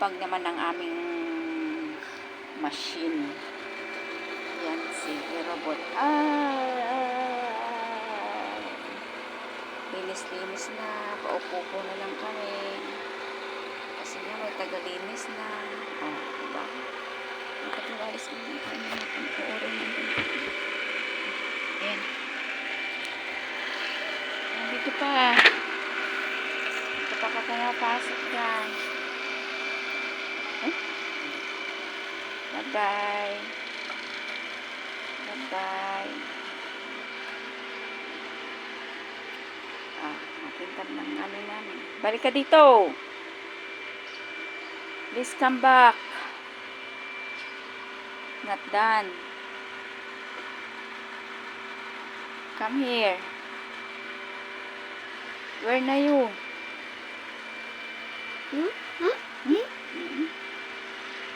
pag naman ng aming machine. Yan si robot. Linis-linis na. Paupo po na lang kami. Kasi nga may tagalinis na. Diba? Nakatiwalis mo na kami natin. Uurin natin. Ayan. Nandito pa. Ito pa ka pumapasok dyan. Bye-bye. Bye-bye. Natintab ng ano namin. Balik ka dito. Please come back. Not done. Come here. Where na you?